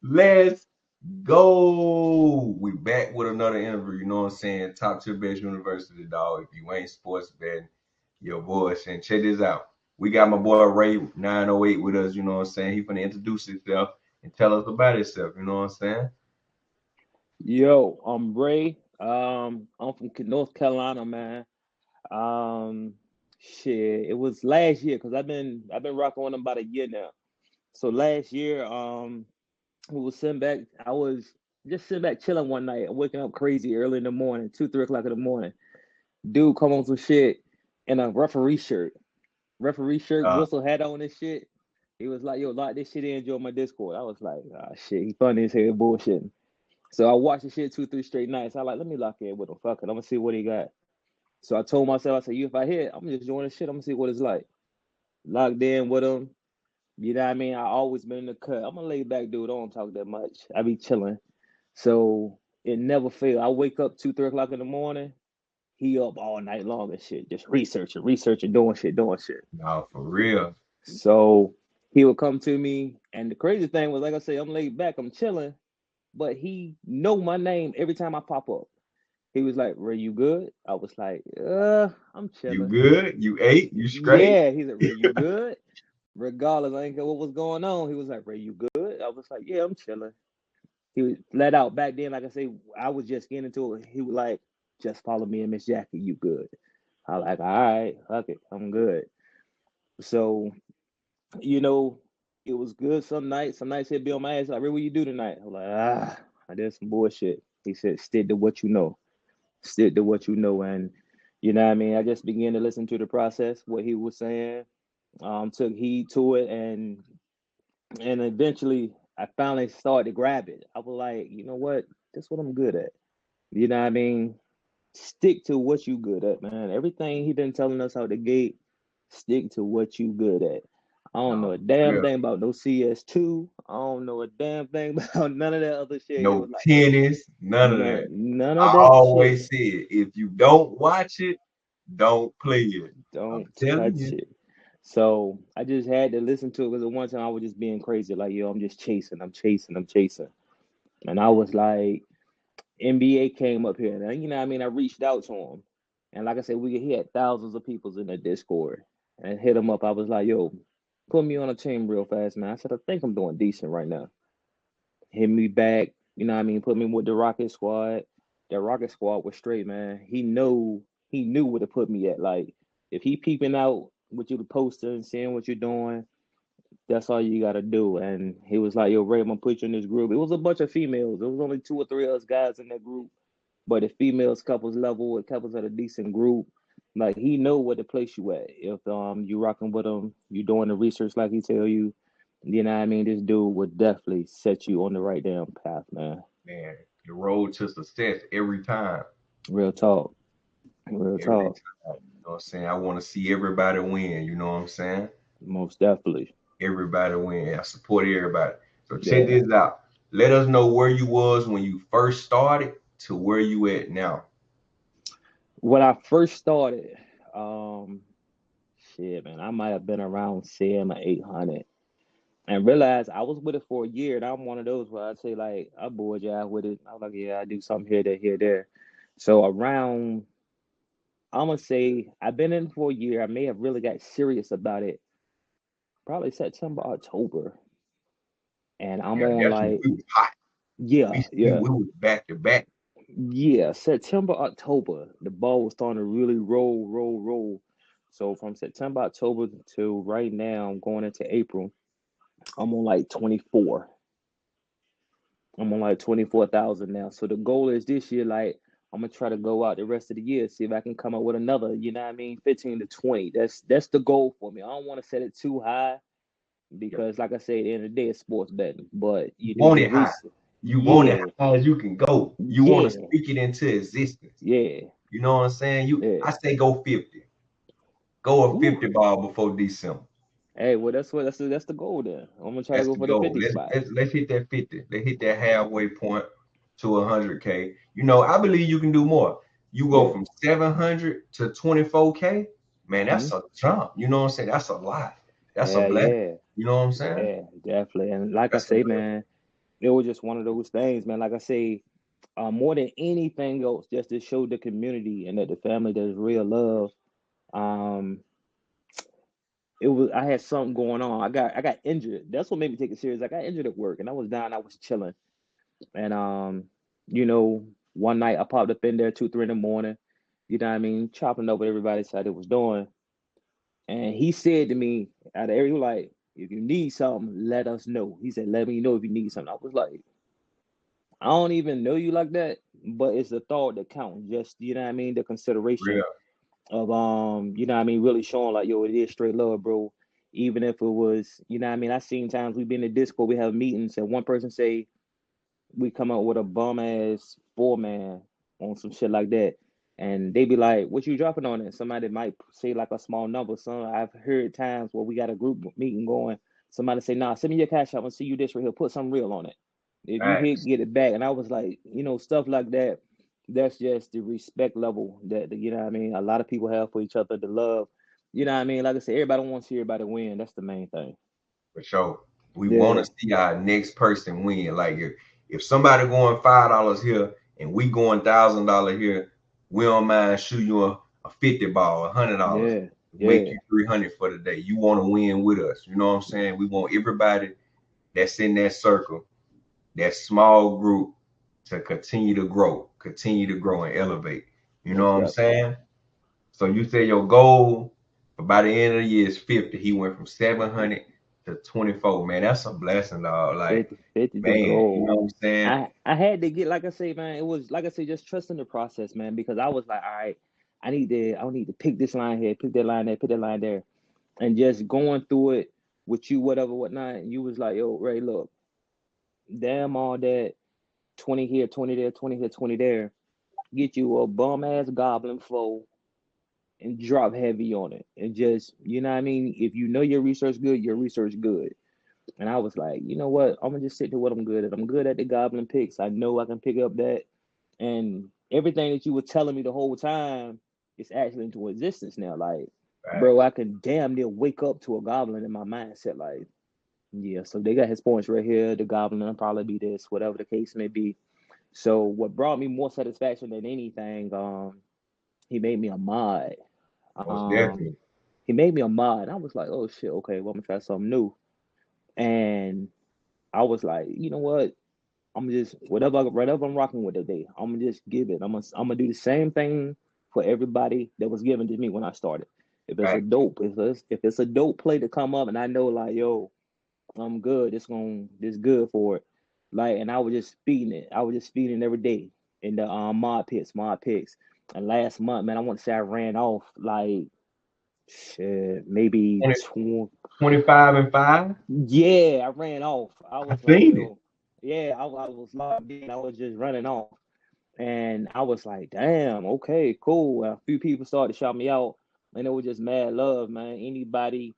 Let's go. We back with another interview. You know what I'm saying? Top tier best university, dog. If you ain't sports betting, your boy saying, check this out. We got my boy Ray 908 with us. You know what I'm saying? He finna introduce himself and tell us about himself. You know what I'm saying? Yo, I'm Ray. I'm from North Carolina, man. Um, Shit, it was last year because I've been rocking with them about a year now. So last year, we was sitting back. I was just sitting back chilling one night, waking up crazy early in the morning, 2, 3 o'clock in the morning. Dude, come on some shit in a referee shirt, Uh, whistle hat on and shit. He was like, "Yo, lock this shit in, join my Discord." I was like, "Ah, shit, he funny as hell, bullshitting." So I watched the shit 2, 3 straight nights. I like, let me lock in with him. Fuck it. I'm gonna see what he got. So I told myself, I said, you if I hit, I'm just joining the shit. I'm gonna see what it's like. Locked in with him. You know what I mean? I always been in the cut. I'm a laid back dude. I don't talk that much. I be chilling. So it never failed. I wake up 2, 3 o'clock in the morning. He up all night long and shit, just researching, doing shit. no, for real. So he would come to me, and the crazy thing was, like I say, I'm laid back, I'm chilling, but he know my name every time I pop up. He was like, Ray, you good? I was like, I'm You chilling. good? You ate? You straight? Yeah. He said, Ray, you good? Regardless, I didn't care what was going on. He was like, Ray, you good? I was like, yeah, I'm chilling. He was let out back then, like I say, I was just getting into it. He was like, just follow me and Miss Jackie, you good. I like, all right, fuck it, I'm good. So, you know, it was good some nights he'd be on my ass, like, Ray, what you do tonight? I'm like, I did some bullshit. He said, stick to what you know. Stick to what you know. And you know what I mean? I just began to listen to the process, what he was saying, took heed to it, and eventually I finally started to grab it. I was like, you know what? That's what I'm good at. You know what I mean? Stick to what you good at, man. Everything he been telling us out the gate, stick to what you good at. I don't know No, a for damn real. thing about no CS2. I don't know a damn thing about none of that other shit. He was No like, tennis, none of that. none of I that shit. always said, if you don't watch it, don't play it. I'm Don't telling touch you. it. So I just had to listen to it because at one time I was just being crazy, like, yo, I'm just chasing. And I was like, NBA came up here. And you know what I mean? I reached out to him. And like I said, he had thousands of people in the Discord and hit him up. I was like, yo, put me on a team real fast, man. I said, I think I'm doing decent right now. Hit me back, you know what I mean? Put me with the Rocket Squad. That Rocket Squad was straight, man. He knew where to put me at. Like, if he peeping out with you the poster and seeing what you're doing, that's all you gotta do. And he was like, yo, Ray, I'm gonna put you in this group. It was a bunch of females. There was only 2 or 3 of us guys in that group. But the females couples level, the couples at a decent group. Like, he know where to place you at. If you rocking with him, you doing the research like he tell you, you know what I mean? This dude would definitely set you on the right damn path, man. Man, the road to success every time. Real talk. Real Every talk. time. You know what I'm saying? I want to see everybody win. You know what I'm saying? Most definitely. Everybody win. I support everybody. So check Yeah. this out. Let us know where you was when you first started to where you at now. When I first started, um, shit, man, I might have been around 7 or 800. And realized I was with it for a year, and I'm one of those where I say, like, I bored you out with it. I was like, yeah, I do something here, there. So around, I'm gonna say I've been in for a year. I may have really got serious about it probably September, October, and I'm Yeah, on that's when like, we was hot. yeah, yeah, We was back to back. yeah. September, October, the ball was starting to really roll. So from September, October to right now, I'm going into April. I'm on like 24. I'm on like 24,000 now. So the goal is this year, like, I'm gonna try to go out the rest of the year, see if I can come up with another, you know what I mean, 15 to 20. That's the goal for me. I don't want to set it too high Yep. because, like I say, at the end of the day, it's sports betting. But You you do want the it high. research. You want it Yeah, high as you can go. You want to yeah, speak it into existence. yeah, You know what I'm saying? I yeah. say go 50. Go a Ooh. 50 ball before December. Hey, well, that's the goal then. I'm gonna try to That's go the for the goal. 50 spot. Let's hit that 50. Let's hit that halfway point to 100K. You know, I believe you can do more. You go Yeah. from 700 to 24K. Man, Hmm. that's a jump. You know what I'm saying? That's a lot. That's a Yeah, blessing. yeah, You know what I'm saying? yeah, definitely. And like I That's a say, blessing. man. it was just one of those things, man. Like I say, more than anything else, just to show the community and that the family there's real love. Um, it was I had something going on. I got injured. That's what made me take it serious. I got injured at work, and I was down. I was chilling, and you know, one night I popped up in there 2, 3 in the morning. You know what I mean? Chopping up what everybody said it was doing, and he said to me, out of every like, if you need something, let us know. He said, let me know if you need something. I was like, I don't even know you like that, but it's the thought that counts. Just you know what I mean, the consideration Real of you know what I mean, really showing like, yo, it is straight love, bro. Even if it was, you know what I mean, I seen times we been in Discord, we have meetings, and one person say we come up with a bum ass 4 man on some shit like that. And they be like, what you dropping on it? Somebody might say like a small number. Some I've heard times where we got a group meeting going. Somebody say, nah, send me your cash out and see you this right here. Put something real on it. If you hit, facts get it back. And I was like, you know, stuff like that. That's just the respect level that you know what I mean. A lot of people have for each other, the love. You know what I mean. Like I said, everybody wants to see everybody win. That's the main thing. for sure. We want Yeah, to see our next person win. Like if somebody going $5 here and we going $1,000 here, we don't mind shoot you a 50 ball, $100, yeah, make yeah. you 300 for the day. You want to win with us. You know what I'm saying? We want everybody that's in that circle, that small group, to continue to grow and elevate. You know Most what I'm definitely. saying? So you say your goal by the end of the year is 50. He went from 700 to 24. Man, that's a blessing, dog. Like, 50 the man, you know goal. what I'm saying? I had to get like I say, man, it was like I say, just trusting the process, man, because I was like, all right, I need to pick this line here, pick that line there, pick that line there. And just going through it with you, whatever, whatnot. And you was like, yo, Ray, look, damn all that 20 here, 20 there, 20 here, 20 there. Get you a bum ass goblin flow and drop heavy on it. And just, you know what I mean? If you know your research good, your research good. And I was like, you know what? I'm gonna just stick to what I'm good at. I'm good at the goblin picks. I know I can pick up that. And everything that you were telling me the whole time is actually into existence now. Like, bro, Facts. I can damn near wake up to a goblin in my mindset. Like, yeah, so they got his points right here. The goblin will probably be this, whatever the case may be. So what brought me more satisfaction than anything, he made me a mod. Most Um, definitely. he made me a mod. And I was like, oh shit, okay, well I'm gonna try something new. And I was like, you know what? I'm just whatever I'm rocking with today. I'm gonna just give it. I'm gonna do the same thing for everybody that was given to me when I started. Facts. If it's a dope play to come up and I know like yo, I'm good. This good for it. Like and I was just feeding it. I was just feeding it every day in the mod picks. And last month, man, I want to say I ran off like shit, maybe 20, 20. 25 and 5. Yeah, I ran off. I I was like, seen it. yo, yeah, I was locked in. I was just running off. And I was like, damn, okay, cool. A few people started to shout me out, and it was just mad love, man. Anybody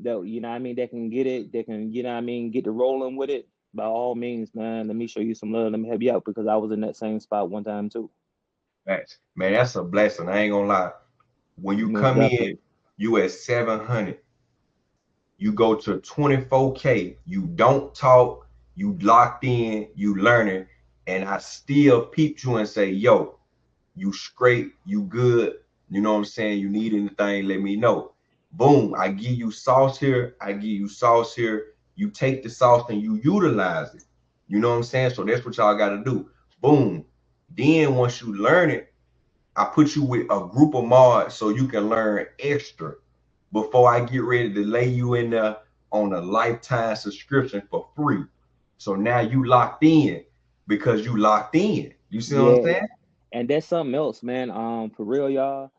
that, you know what I mean, that can get it, that can, you know what I mean, get the rolling with it, by all means, man, let me show you some love. Let me help you out because I was in that same spot one time too. Facts. Man, that's a blessing. I ain't gonna lie. When you Most come in, definitely. you at 700. You go to 24K, you don't talk, you locked in, you learning, and I still peep you and say, yo, you straight, you good, you know what I'm saying? You need anything, let me know. Boom, I give you sauce here, I give you sauce here. You take the sauce and you utilize it. You know what I'm saying? So that's what y'all gotta do. Boom. Then once you learn it, I put you with a group of mods so you can learn extra before I get ready to lay you in there on a lifetime subscription for free. So now you locked in because you locked in. You see what I'm Yeah. saying? And that's something else, man. For real, y'all,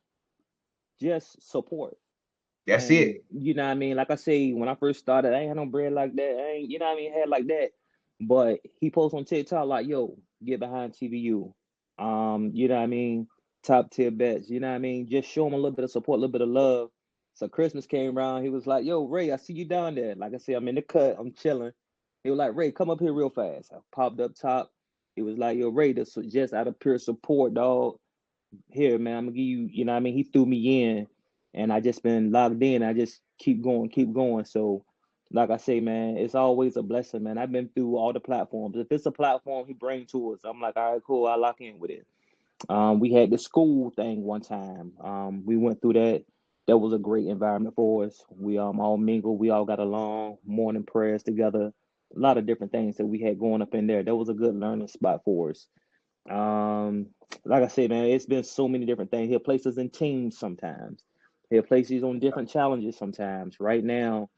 just support. That's And it. you know what I mean? Like I say, when I first started, I ain't had no bread like that. I ain't, you know what I mean, had like that. But he posts on TikTok like, yo, get behind TVU. You know what I mean? Top tier bets. You know what I mean? Just show him a little bit of support, a little bit of love. So Christmas came around, he was like, yo, Ray, I see you down there. Like I said, I'm in the cut, I'm chilling. He was like, Ray, come up here real fast. I popped up top. He was like, yo, Ray, this was just out of pure support, dog. Here, man, I'm gonna give you, you know what I mean? He threw me in and I just been locked in. I just keep going, keep going. So like I say, man, it's always a blessing, man. I've been through all the platforms. If it's a platform he bring to us, I'm like, all right, cool, I lock in with it. We had the school thing one time. We went through that. That was a great environment for us. We all mingled. We all got along. Morning prayers together. A lot of different things that we had going up in there. That was a good learning spot for us. Um, like I said, man, it's been so many different things. He'll place us in teams sometimes. He'll place us on different challenges sometimes. Right now,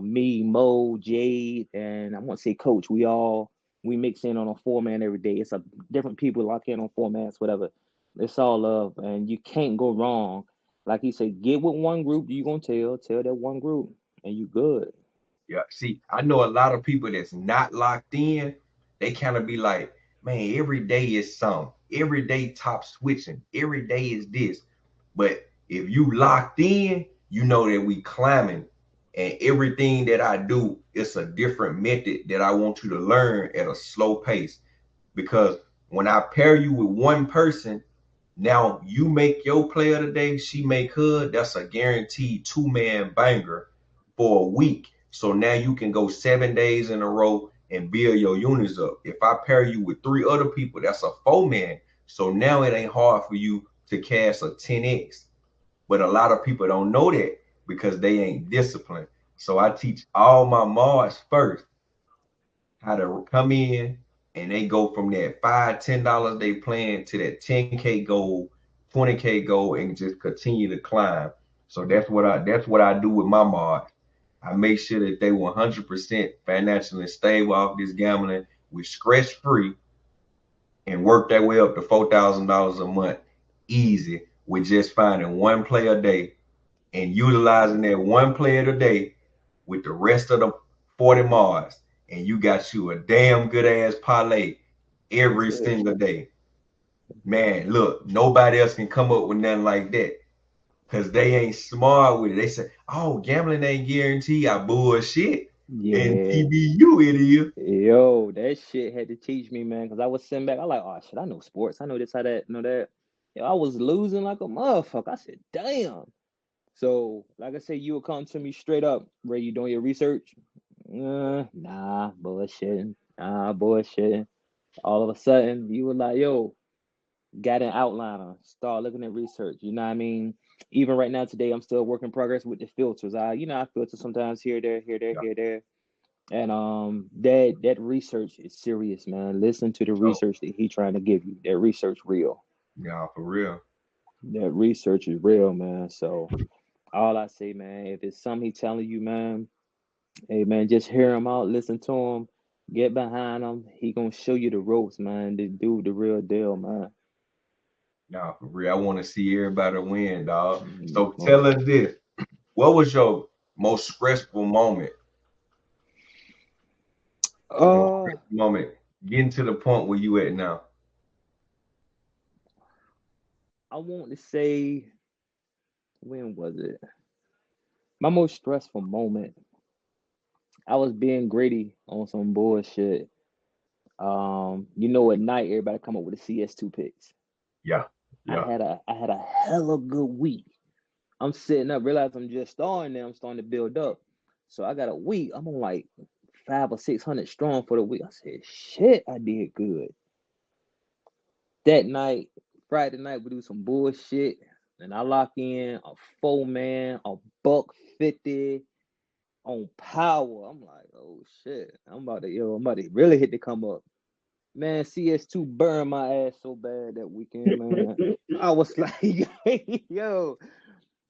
me, Mo, Jade, and I want to say Coach, we mix in on a 4-man every day. It's a different people lock in on 4-mans, whatever. It's all love, and you can't go wrong. Like he said, get with one group. You gonna tell that one group, and you good. Yeah, see, I know a lot of people that's not locked in. They kind of be like, man, every day is some. Every day top switching. Every day is this. But if you locked in, you know that we climbing. And everything that I do, it's a different method that I want you to learn at a slow pace. Because when I pair you with one person, now you make your player today, she make her. That's a guaranteed 2-man banger for a week. So now you can go 7 days in a row and build your units up. If I pair you with 3 other people, that's a 4-man. So now it ain't hard for you to cast a 10x. But a lot of people don't know that because they ain't disciplined. So I teach all my mods first how to come in and they go from that $5, $10 they playing to that 10K goal, 20K goal, and just continue to climb. So that's what I do with my mods. I make sure that they 100% financially stable off this gambling with stress free and work their way up to $4,000 a month easy with just finding one play a day and utilizing that one play a day with the rest of the 40 Mars, and you got you a damn good ass parlay That's every it. single day. Man, look, nobody else can come up with nothing like that because they ain't smart with it. They say, oh, gambling ain't guaranteed. I bullshit. And Yeah. TBU it is. Yo, that shit had to teach me, man, because I was sitting back. I like, oh shit, I know sports. I know this, how that, know that. Yo, I was losing like a motherfucker. I said, damn. So, like I said, you would come to me straight up, Ray, you doing your research? Nah, bullshitting. Nah, bullshitting. All of a sudden, you were like, yo, got an outliner, start looking at research. You know what I mean? Even right now, today, I'm still work in progress with the filters. I filter sometimes here, there, here, there, Yeah, here, there. And that research is serious, man. Listen to the so, research that he trying to give you. That research real. yeah, for real. That research is real, man. So all I say, man, if it's something he telling you, man, hey man, just hear him out, listen to him, get behind him. He gonna show you the ropes, man. The dude, the real deal, man. Nah, for real. I want to see everybody win, dog. So tell Most us this. What was your most stressful moment? Most uh stressful moment getting to the point where you at now? I want to say, when was it? My most stressful moment. I was being greedy on some bullshit. At night everybody come up with the CS2 picks. Yeah, yeah. I had a hella good week. I'm sitting up, realize I'm just starting now. I'm starting to build up. So I got a week. I'm on like 500 or 600 strong for the week. I said, shit, I did good. That night, Friday night, we do some bullshit. And I lock in a 4-man, a buck 50 on power. I'm like, oh shit. I'm about to really hit the come up. Man, CS2 burned my ass so bad that weekend, man. I was like, yo,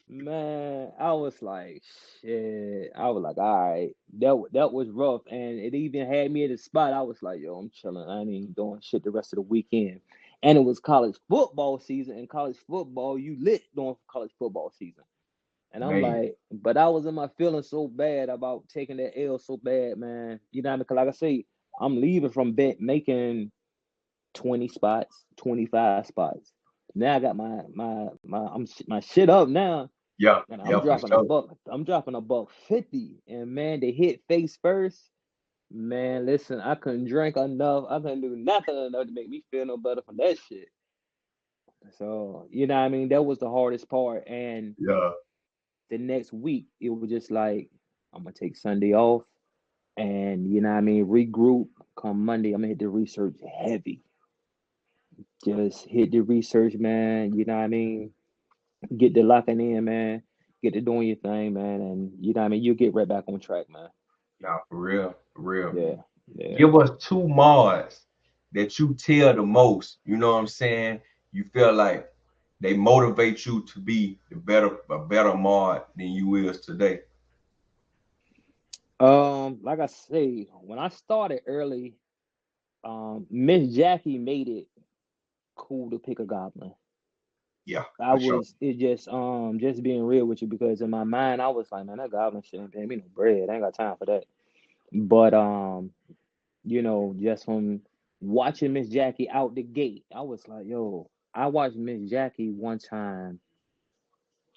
man, I was like, shit. I was like, all right, that was rough, and it even had me at a spot. I was like, yo, I'm chilling. I ain't even doing shit the rest of the weekend. And it was college football season, and college football, you lit during college football season. And I'm Man, like, but I was in my feelings so bad about taking that L so bad, man. You know what I mean? Because like I say, I'm leaving from making 20 spots, 25 spots. Now I got my shit up now, yeah, and I'm yeah, for dropping a sure. buck. I'm dropping a buck 50. And man, they hit face first. Man, listen, I couldn't drink enough. I couldn't do nothing enough to make me feel no better from that shit. So, you know what I mean? That was the hardest part. And Yeah, the next week, it was just like, I'm gonna take Sunday off, and you know what I mean, regroup. Come Monday, I'm gonna hit the research heavy. Just hit the research, man. You know what I mean. Get the locking in, man. Get to doing your thing, man, and you know what I mean. You'll get right back on track, man. Nah, for real, for real. Yeah, yeah. Give us two mods that you tell the most. You know what I'm saying? You feel like they motivate you to be a better mod than you is today. Like I say, when I started early, Miss Jackie made it cool to pick a goblin. Yeah, I for sure. was it just being real with you because in my mind I was like, man, that goblin shit ain't paying me no bread. I ain't got time for that. But just from watching Miss Jackie out the gate, I was like, yo, I watched Miss Jackie one time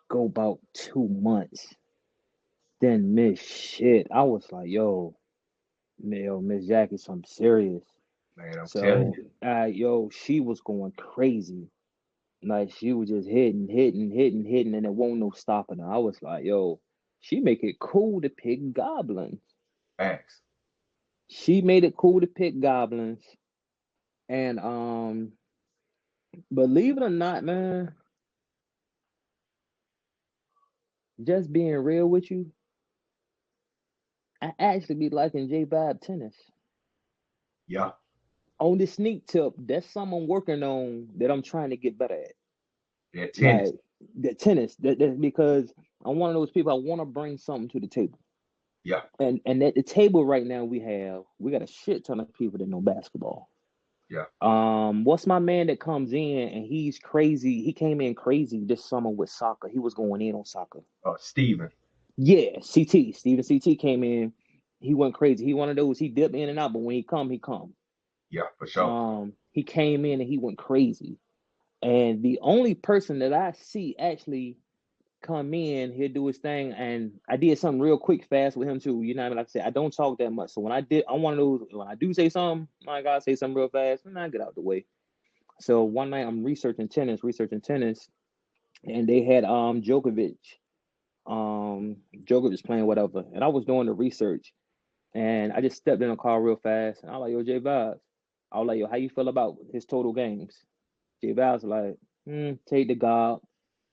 go about 2 months, then miss shit. I was like, yo, Miss Jackie, something serious. Man, I'm telling So, you. she was going crazy. Like she was just hitting, and there won't no stopping her. I was like, yo, she make it cool to pick goblins. Facts. She made it cool to pick goblins. And believe it or not, man, just being real with you, I actually be liking J Vibe tennis. Yeah, On the sneak tip, that's something I'm working on that I'm trying to get better at. that tennis. Like the tennis, that's because I'm one of those people. I want to bring something to the table. Yeah, And at the table right now we got a shit ton of people that know basketball. yeah. What's my man that comes in and he's crazy? He came in crazy this summer with soccer. He was going in on soccer. Steven. Yeah, Steven CT came in. He went crazy. He one of those. He dipped in and out, but when he come, he come. Yeah, for sure. He came in and he went crazy. And the only person that I see actually come in, he'll do his thing. And I did something real quick, fast with him too. You know what I mean? Like I said, I don't talk that much. So I'm one of those, when I do say something, I gotta say something real fast and I get out the way. So one night I'm researching tennis, and they had Djokovic. Djokovic was playing whatever. And I was doing the research and I just stepped in the car real fast. And I was like, yo, J Vibes. I was like, yo, how you feel about his total games? J Vibes like, take the gob.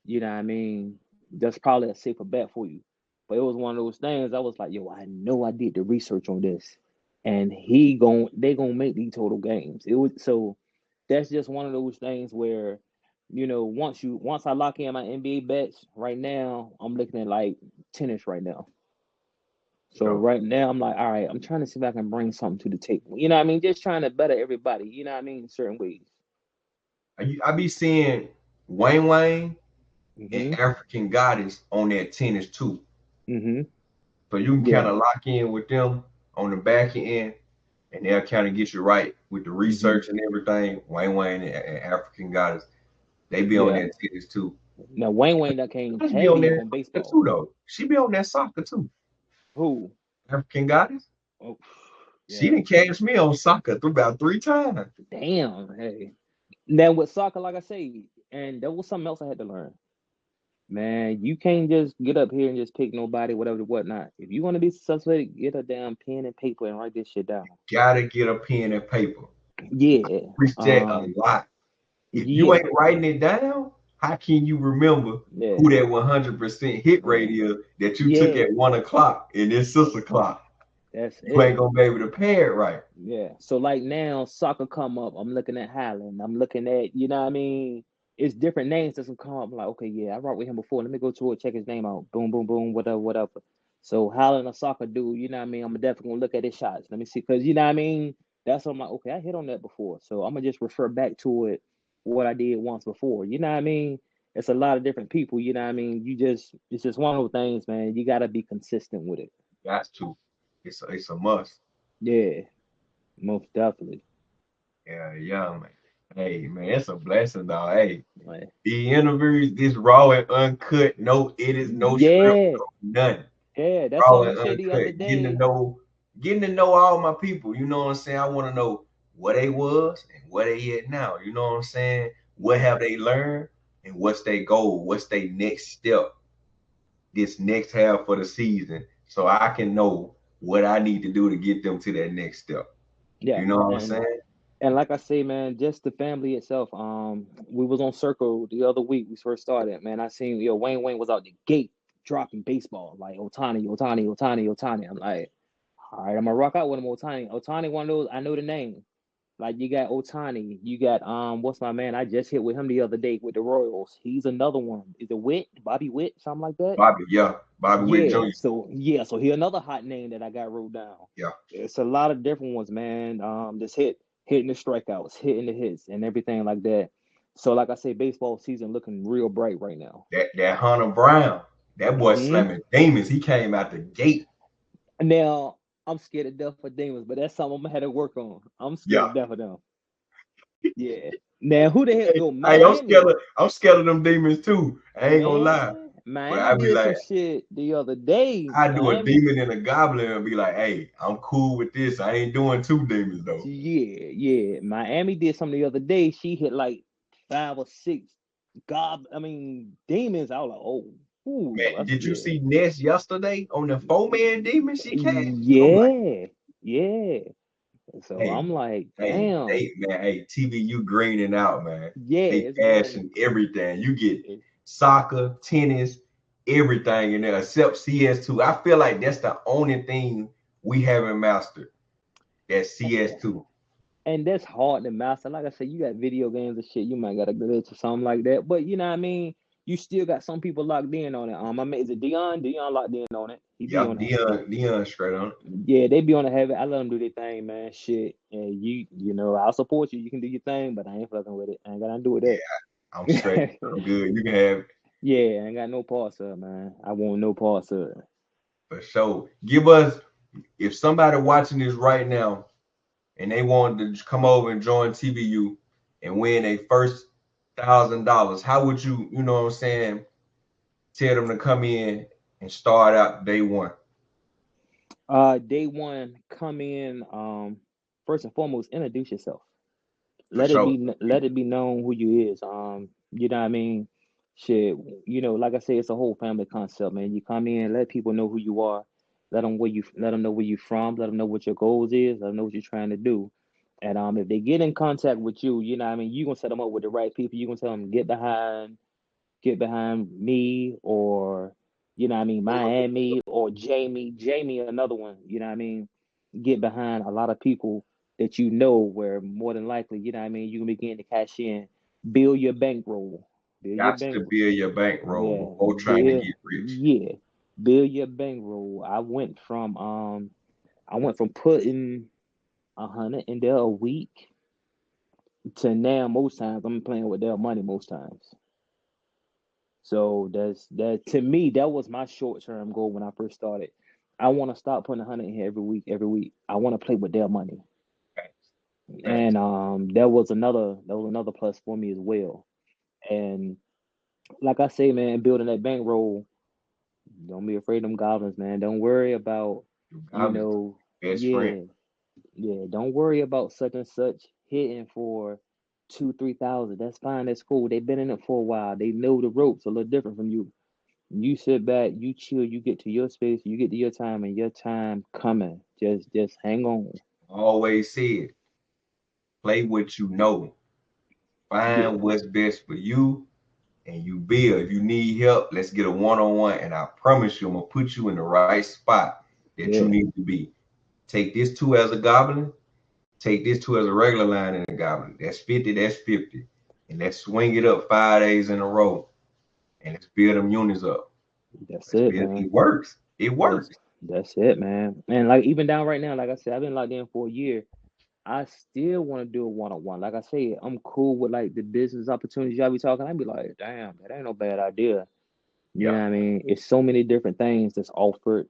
You know what I mean? That's probably a safer bet for you. But it was one of those things. I was like, yo, I know I did the research on this, and they gonna make these total games. It was so that's just one of those things where, once I lock in my NBA bets, right now I'm looking at like tennis right now. So So right now I'm like, all right, I'm trying to see if I can bring something to the table. You know what I mean? Just trying to better everybody. You know what I mean? In certain ways. I be seeing Wayne and Hmm. African Goddess on that tennis too. Hmm. So you can kind Yeah. of lock in with them on the back end, and they'll kind of get you right with the Hmm. research and everything. Wayne and African Goddess, they be on Yeah. that tennis too. Now Wayne that came She be on heavy that on soccer baseball. too, though. She be on that soccer too. Who? African Goddess, Oh, she yeah. didn't catch me on soccer through about 3 times. Damn. Hey. Now with soccer, like I say, and there was something else I had to learn. Man, you can't just get up here and just pick nobody, whatever, whatnot. If you want to be successful, get a damn pen and paper and write this shit down. Gotta get a pen and paper. Yeah. Preach that a lot. If you Yeah. ain't writing it down, how can you remember Yeah. who that 100% hit rate Yeah. is that you took Yeah. at 1 o'clock and it's 6 o'clock? That's You ain't it. gonna be able to pay it right. Yeah. So like now, soccer come up. I'm looking at Highland. I'm looking at, you know what I mean? It's different names that come up. I'm like, okay, yeah, I rocked with him before. Let me go to it, check his name out. Boom, boom, boom, whatever, whatever. So Highland, a soccer dude, you know what I mean? I'm definitely gonna look at his shots. Let me see, because you know what I mean? That's what I'm like, okay, I hit on that before. So I'm gonna just refer back to it, what I did once before. You know what I mean? It's a lot of different people, you know what I mean? It's just one of those things, man. You gotta be consistent with it. Got to. It's a must. Yeah, most definitely. Yeah, yeah, man. Hey, man, it's a blessing, dog. Hey, Like, the interviews, this raw and uncut, no edits, no script, yeah, no nothing. yeah, that's Raw what we and said the other uncut. day. Getting to know all my people. You know what I'm saying? I want to know what they was and where they at now. You know what I'm saying? What have they learned and what's their goal? What's their next step? This next half of the season so I can know what I need to do to get them to that next step. Yeah, You know what I'm and saying? like I say, man, just the family itself. We was on Circle the other week. We first started, man. I seen Wayne was out the gate dropping baseball like Otani, Otani, Otani, Otani. I'm like, all right, I'm gonna rock out with him, Otani. Otani, one of those I know the name. Like you got Otani, you got what's my man? I just hit with him the other day with the Royals. He's another one. Is it Witt? Bobby Witt, something like that? Bobby Witt Yeah. Jr. So he another hot name that I got wrote down. Yeah, It's a lot of different ones, man. Just hitting the strikeouts, hitting the hits, and everything like that. So like I say, baseball season looking real bright right now. that Hunter Brown, that boy Hmm. slamming demons. He came out the gate. Now I'm scared to death for demons, but that's something I'm gonna have to work on. I'm scared Yeah. to death of them. Yeah. Now who the hell Hey, go hey, Miami? I'm scared of them demons too. I ain't gonna lie. Man, But Miami I be did some like, shit the other day. I do a Miami, demon and a goblin and be like, hey, I'm cool with this. I ain't doing two demons though. yeah. Miami did something the other day. She hit like 5 or 6 demons. I was like, ooh, Man, I'm did you scared. see Ness yesterday on the 4-man demon she cast? I'm like, Yeah, yeah. So hey, I'm like, hey, damn. hey, TVU greening out, man. Yeah, They it's green. passion everything. You get It, soccer, tennis, everything in there except CS2. I feel like that's the only thing we haven't mastered. That CS2. and that's hard to master. Like I said, you got video games and shit. You might got a glitch or something like that. But you know what I mean. You still got some people locked in on it. I mean, is it Dion? Dion locked in on it. He be Yep, on it. Dion straight on it. Yeah, they be on the heavy. I let them do their thing, man. Shit, and I'll support you. You can do your thing, but I ain't fucking with it. I ain't got nothing to do with Yeah, I'm straight. that. I'm good. You can have it Yeah, I ain't got no parts of it, man. I want no parts of it. for sure. Give us if somebody watching this right now and they wanted to come over and join TVU and win a first $1,000, how would you, you know what I'm saying, tell them to come in and start out day one? Day one, come in. First and foremost, introduce yourself. For Let it sure. be let it be known who you is. You know what I mean? Shit, like I say, it's a whole family concept, man. You come in, let people know who you are. Let them know where you from. Let them know what your goals is. Let them know what you're trying to do. And if they get in contact with you, you know what I mean, you gonna set them up with the right people. You gonna tell them get behind me, or you know what I mean, Miami or Jamie another one, you know what I mean, get behind a lot of people that where more than likely, you know what I mean, you can begin to cash in, build your bankroll, build your Got to bankroll. build your bankroll Yeah, before trying to get rich. yeah, build your bankroll. I went from putting 100 in there a week to now most times I'm playing with their money most times. So that to me, that was my short term goal when I first started. I want to stop putting 100 in here every week, every week. I want to play with their money. Facts. And Facts. that was another plus for me as well. And like I say, man, building that bankroll, don't be afraid of them goblins, man. Don't worry about, you I'm know, best friend. yeah, don't worry about such and such hitting for 2, 3 thousand. That's fine, that's cool. They've been in it for a while. They know the ropes a little different from you. You sit back, you chill, you get to your space, you get to your time, and your time coming. Just hang on. Always said, play what you know. Yeah, Find what's best for you and you build. If you need help, let's get a one-on-one. And I promise you, I'm gonna put you in the right spot that you yeah, need to be. Take this two as a goblin, take this two as a regular line and a goblin. That's 50, that's 50. And let's swing it up 5 days in a row. And let's build them units up. that's Let's it, build man. it works. It That's works. that's it, man. And like even down right now, like I said, I've been locked in for a year. I still want to do a one-on-one. Like I said, I'm cool with like the business opportunities y'all be talking. I'd be like, damn, that ain't no bad idea. You know Yeah, what I mean? It's so many different things that's offered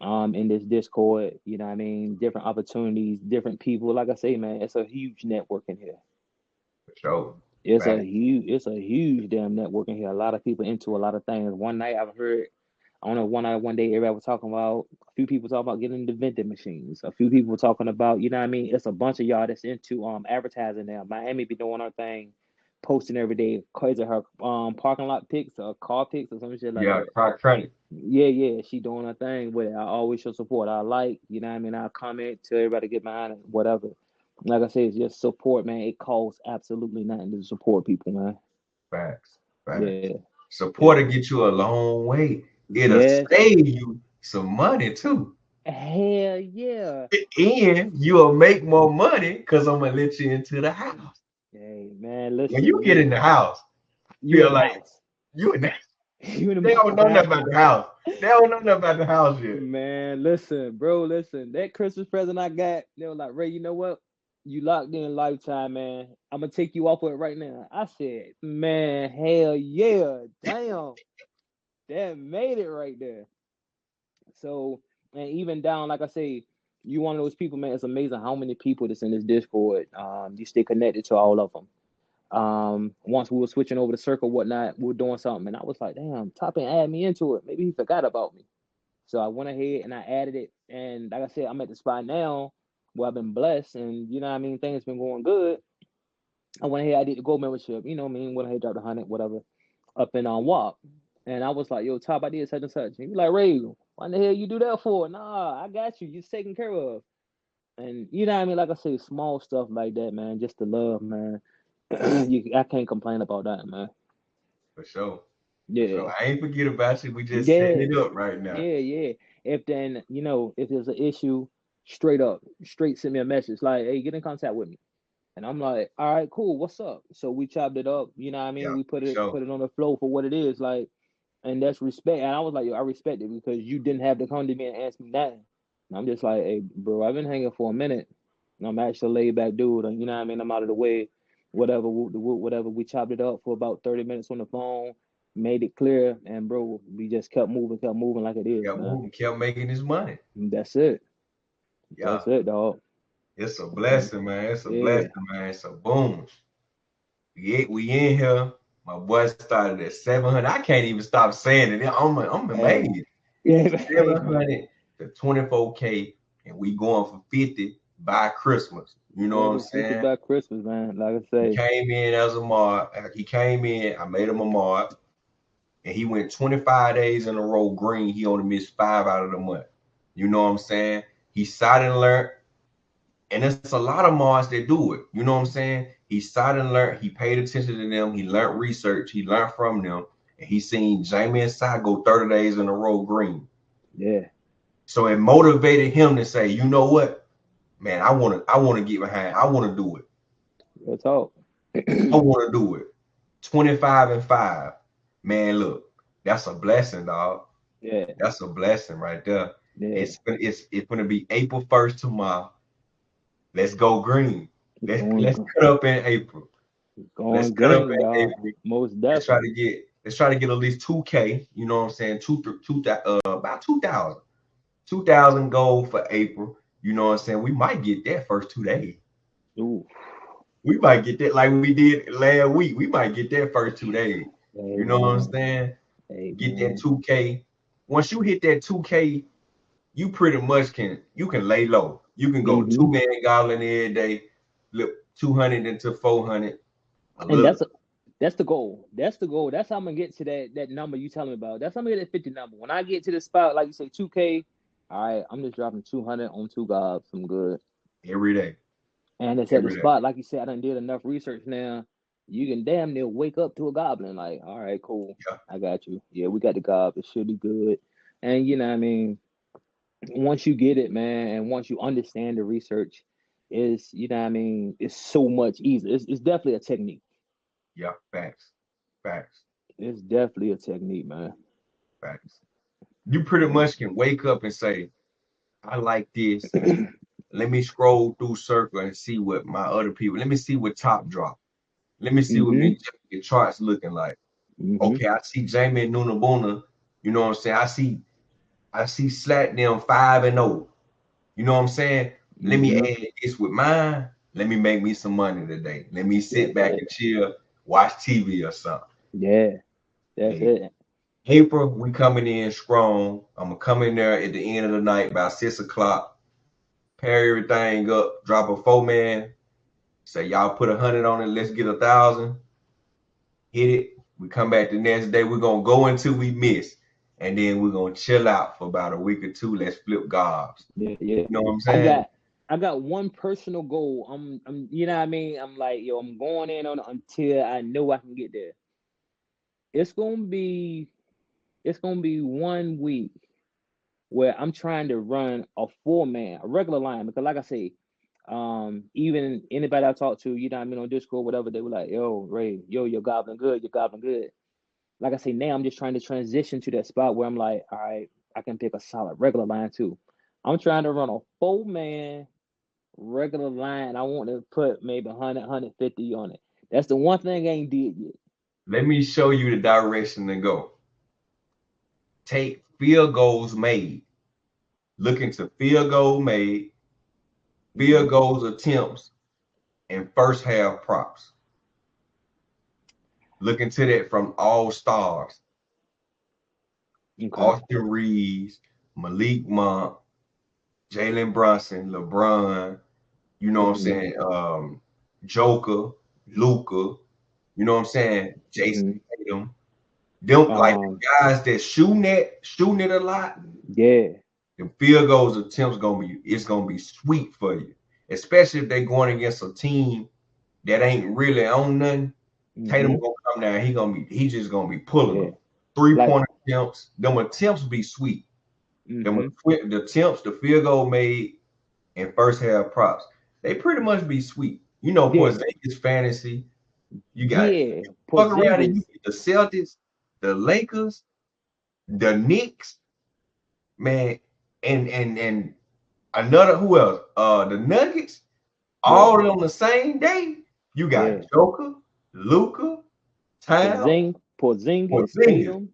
in this Discord, you know what I mean? Different opportunities, different people. Like I say, man, it's a huge network in here. for sure. It's Fact. it's a huge damn network in here. A lot of people into a lot of things. One night I've heard, I don't know, one day everybody was talking about, a few people talking about getting the vending machines. A few people talking about, you know what I mean? It's a bunch of y'all that's into advertising now. Miami be doing our thing. posting every day. Is it her parking lot pics or car pics or some shit like Yeah, that? credit. Yeah, she doing her thing with it. I always show support. I like, you know what I mean? I comment, tell everybody to get behind it, whatever. Like I said, it's just support, man. It costs absolutely nothing to support people, man. Facts. Yeah, Facts. yeah. Support will get you a long way. It'll Yes. save you some money too. Hell yeah. And you'll make more money because I'm gonna let you into the house. Hey, man, When listen, you get in the house, you feel in the like house. you in the You in they the don't know nothing about the house. They don't know nothing about the house yet. Man, listen, bro, listen. That Christmas present I got, they were like, Ray, you know what? You locked in lifetime, man. I'm gonna take you off of it right now. I said, man, hell yeah. Damn. That made it right there. So, and even down, like I say, you one of those people, man. It's amazing how many people that's in this Discord. You stay connected to all of them. Once we were switching over to Circle, whatnot, we were doing something, and I was like, damn, Top and add me into it. Maybe he forgot about me. So I went ahead and I added it. And like I said, I'm at the spot now where I've been blessed, and you know what I mean, things been going good. I went ahead, I did the gold membership, you know what I mean, went ahead, dropped 100, whatever, up in on WAP. And I was like, yo, Top, I did such and such. And you like, Ray, why the hell you do that for? Nah, I got you. You're taken care of. And you know what I mean? Like I say, small stuff like that, man. Just the love, man. I can't complain about that, man. For sure. For Yeah. sure. I ain't forget about you. We just setting Yeah. it up right now. Yeah. If then, if there's an issue, straight up, straight send me a message like, hey, get in contact with me. And I'm like, all right, cool, what's up? So we chopped it up, you know what I mean? Yeah, We put for it sure. put it on the flow for what it is, like, and that's respect. And I was like, yo, I respect it because you didn't have to come to me and ask me that. And I'm just like, hey, bro, I've been hanging for a minute. And I'm actually a laid back dude, and you know what I mean? I'm out of the way. Whatever, whatever. We chopped it up for about 30 minutes on the phone, made it clear, and bro, we just kept moving like it is, Kept man. moving, kept making his money. And that's it. Yeah. That's it, dog. It's a Mhm. blessing, man. It's a Yeah. blessing, man. So boom. We in here. My boy started at 700. I can't even stop saying it. I'm Hey. amazed. Yeah, hey, man. 700 to 24K, and we going for 50 by Christmas. You know what Going I'm for 50 saying? by Christmas, man. Like I He say. came in as a mod. He came in. I made him a mod, and he went 25 days in a row green. He only missed 5 out of the month. You know what I'm saying? He sat and learned, and it's a lot of mods that do it. You know what I'm saying? He sat and learned. He paid attention to them. He learned research. He learned from them, and he seen Jamie and Sai go 30 days in a row green. Yeah. So it motivated him to say, you know what, man, I want to get behind. I want to do it. Real talk. I want to do it. 25 and 5. Man, look, that's a blessing, dog. Yeah. That's a blessing right there. Yeah. It's gonna be April 1st tomorrow. Let's go green. Going Let's cut up in April. Let's going cut up green, in dog. April. Most Let's definitely. try to get at least 2K. You know what I'm saying? About 2,000. 2,000 gold for April. You know what I'm saying? We might get that first 2 days. Ooh. We might get that like we did last week. We might get that first 2 days. Hey You know what I'm man. saying? Hey Get that man. 2K. Once you hit that 2K, you pretty much can lay low. You can go Mm-hmm. 2 man goblin every day, look 200 into 400 a And little. that's the goal. That's the goal. That's how I'm gonna get to that number you telling me about. That's how I'm gonna get that 50 number. When I get to the spot, like you say, 2K, all right, I'm just dropping 200 on two gobs. I'm good. Every day. And it's at the Every day. spot, like you said, I done did enough research now. You can damn near wake up to a goblin. Like, all right, cool. Yeah. I got you. Yeah, we got the gob. It should be good. And you know what I mean? Once you get it, man, and once you understand the research, is you know what I mean, it's so much easier. It's definitely a technique. Yeah. Facts. Facts. It's definitely a technique, man. Facts. You pretty much can wake up and say, I like this. Let me scroll through circle and see what my other people. Let me see what top drop. Let me see what Mm-hmm. your charts looking like. Mm-hmm. Okay, I see Jamie and Nunabuna. You know what I'm saying? I see Slack them 5-0. You know what I'm saying? Let me Mm-hmm. add this with mine. Let me make me some money today. Let me sit That's back it. and chill, watch TV or something. Yeah, that's Hey, it. April, we coming in strong. I'm gonna come in there at the end of the night about 6 o'clock, pair everything up, drop a 4 man, say y'all put 100 on it, let's get 1,000. hit it. We come back the next day. We're gonna go until we miss, and then we're gonna chill out for about a week or two. Let's flip gobs. Yeah, yeah. You know what I'm I saying? got I got one personal goal. You know what I mean? I'm like, yo, I'm going in on it until I know I can get there. It's gonna be it's gonna be 1 week where I'm trying to run a 4-man, a regular line. Because like I say, even anybody I talk to, you know what I mean, on Discord, whatever, they were like, yo, Ray, yo, you're gobbling good, you're gobbling good. Like I say, now I'm just trying to transition to that spot where I'm like, all right, I can pick a solid regular line too. I'm trying to run a 4-man regular line. I want to put maybe 100, 150 on it. That's the one thing I ain't did yet. Let me show you the direction to go. Take field goals made. Look into field goal made, Mm-hmm. field goals attempts, and first half props. Look into that from all stars. Okay. Austin Reeves, Malik Monk, Jalen Brunson, LeBron, you know what I'm Mm-hmm. saying? Joker, Luca, you know what I'm saying? Jason Mm-hmm. Tatum. Them like Um, guys that shooting it a lot. yeah. The field goals attempts gonna be sweet for you, especially if they going against a team that ain't really on nothing. Tatum Mm-hmm. gonna come down. He just gonna be pulling Yeah. them. 3 point Like, attempts. Them attempts be sweet. Them mm-hmm. the attempts, the field goal made, and first half props. They pretty much be sweet. You know, Yeah. Porzingis fantasy. You got Yeah. fuck around and you Porzingis. get the Celtics, the Lakers, the Knicks, man, and another who else? The Nuggets, Yeah. all on the same day. You got Yeah. Joker, Luca, Town, Porzingis, Porzingis. Tatum.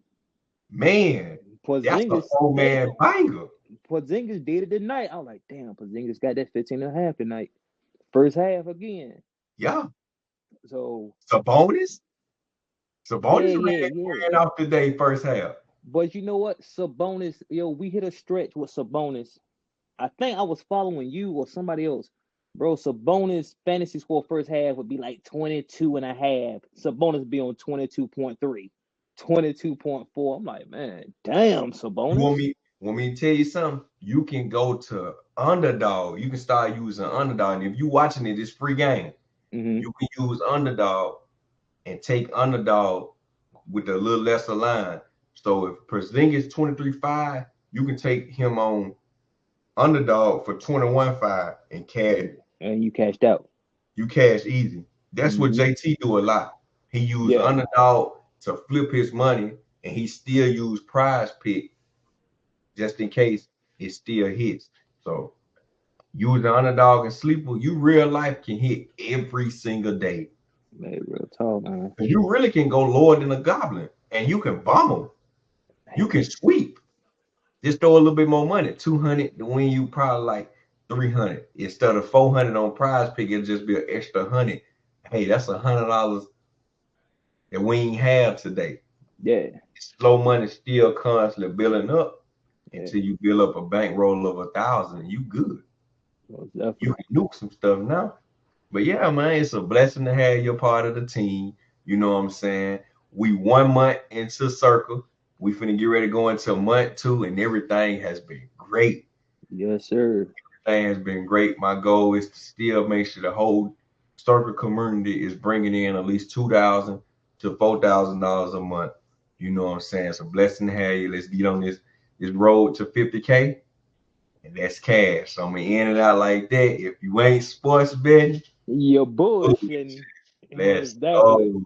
Man, that's a Porzingis, 4-man damn. banger. Porzingis did it tonight. I was like, damn, Porzingis got that 15 and a half tonight. First half again. Yeah. So, Sabonis. yeah, Sabonis yeah, yeah. ran off the day first half. But you know what? Sabonis, yo, we hit a stretch with Sabonis. I think I was following you or somebody else. Bro, Sabonis fantasy score first half would be like 22 and a half. Sabonis be on 22.3, 22.4. I'm like, man, damn, You Sabonis. want me to tell you something? You can go to underdog. You can start using underdog. And if you watching it, it's free game. Mm-hmm. You can use underdog and take underdog with a little lesser line. So if Porzingis 23.5, you can take him on underdog for 21.5 and cash. And you cashed out. You cash easy. That's what Mm-hmm. JT do a lot. He used Yeah. underdog to flip his money, and he still used prize pick just in case it still hits. So use the underdog and sleeper, you real life can hit every single day. Man, real talk, man. You really can go lower than a goblin, and you can bomb them. You can sweep. Just throw a little bit more money, 200 to win you probably like 300 instead of 400 on prize pick. It'll just be an extra 100. Hey, that's $100 that we ain't have today. Yeah. Slow money still constantly building up Yeah. until you build up a bankroll of 1,000. You good. Most You definitely. can nuke some stuff now. But yeah, man, it's a blessing to have you part of the team. You know what I'm saying? We 1 month into circle. We finna get ready to go into month 2, and everything has been great. Yes, sir. Everything has been great. My goal is to still make sure the whole circle community is bringing in at least $2,000 to $4,000 a month. You know what I'm saying? It's a blessing to have you. Let's get on this road to 50K, and that's cash. So I'm gonna end it out like that. If you ain't sports betting, You're bullshitting. let's Most definitely. go.